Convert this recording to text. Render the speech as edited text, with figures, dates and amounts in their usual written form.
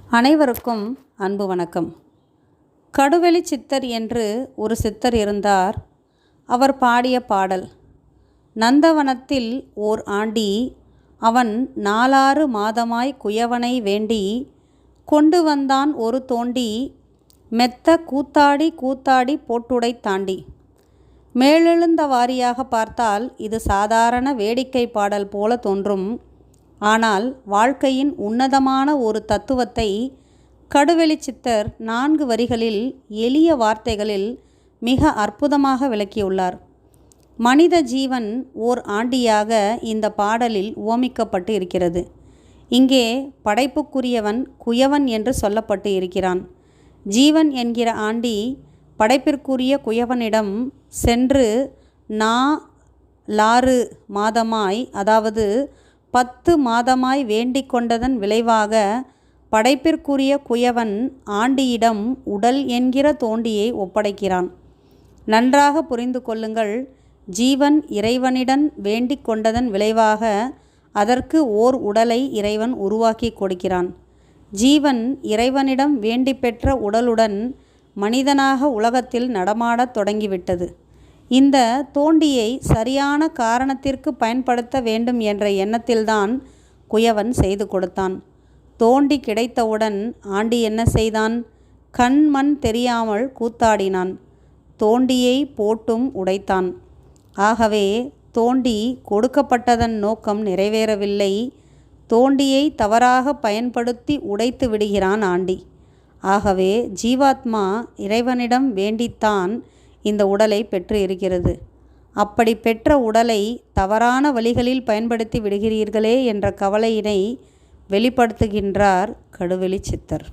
அனைவருக்கும் அன்பு வணக்கம். கடுவெளி சித்தர் என்று ஒரு சித்தர் இருந்தார். அவர் பாடிய பாடல்: நந்தவனத்தில் ஓர் ஆண்டி, அவன் 4 மாதமாய் குயவனை வேண்டி, கொண்டு வந்தான் ஒரு தோண்டி, மெத்த கூத்தாடி கூத்தாடி போட்டுடை தாண்டி. மேலெழுந்த வாரியாக பார்த்தால் இது சாதாரண வேடிக்கை பாடல் போல தோன்றும். ஆனால் வாழ்க்கையின் உன்னதமான ஒரு தத்துவத்தை கடுவெளி சித்தர் 4 வரிகளில் எளிய வார்த்தைகளில் மிக அற்புதமாக விளக்கியுள்ளார். மனித ஜீவன் ஓர் ஆண்டியாக இந்த பாடலில் உவமிக்கப்பட்டு இருக்கிறது. இங்கே படைப்புக்குரியவன் குயவன் என்று சொல்லப்பட்டு இருக்கிறான். ஜீவன் என்கிற ஆண்டி படைப்பிற்குரிய குயவனிடம் சென்று 4 மாதமாய், அதாவது 10 மாதமாய் வேண்டிக் கொண்டதன் விளைவாக படைப்பிற்குரிய குயவன் ஆண்டியிடம் உடல் என்கிற தோண்டியை ஒப்படைக்கிறான். நன்றாக புரிந்து கொள்ளுங்கள். ஜீவன் இறைவனிடம் வேண்டிக் கொண்டதன் விளைவாக அதற்கு ஓர் உடலை இறைவன் உருவாக்கி கொடுக்கிறான். ஜீவன் இறைவனிடம் வேண்டி பெற்ற உடலுடன் மனிதனாக உலகத்தில் நடமாடத் தொடங்கிவிட்டது. இந்த தோண்டியை சரியான காரணத்திற்கு பயன்படுத்த வேண்டும் என்ற எண்ணத்தில்தான் குயவன் செய்து கொடுத்தான். தோண்டி கிடைத்தவுடன் ஆண்டி என்ன செய்தான்? கண் மண் தெரியாமல் கூத்தாடினான். தோண்டியை போட்டும் உடைத்தான். ஆகவே தோண்டி கொடுக்கப்பட்டதன் நோக்கம் நிறைவேறவில்லை. தோண்டியை தவறாக பயன்படுத்தி உடைத்து விடுகிறான் ஆண்டி. ஆகவே ஜீவாத்மா இறைவனிடம் வேண்டித்தான் இந்த உடலை பெற்று இருக்கிறது. அப்படி பெற்ற உடலை தவறான வழிகளில் பயன்படுத்தி விடுகிறீர்களே என்ற கவலையினை வெளிப்படுத்துகின்றார் கடுவெளி சித்தர்.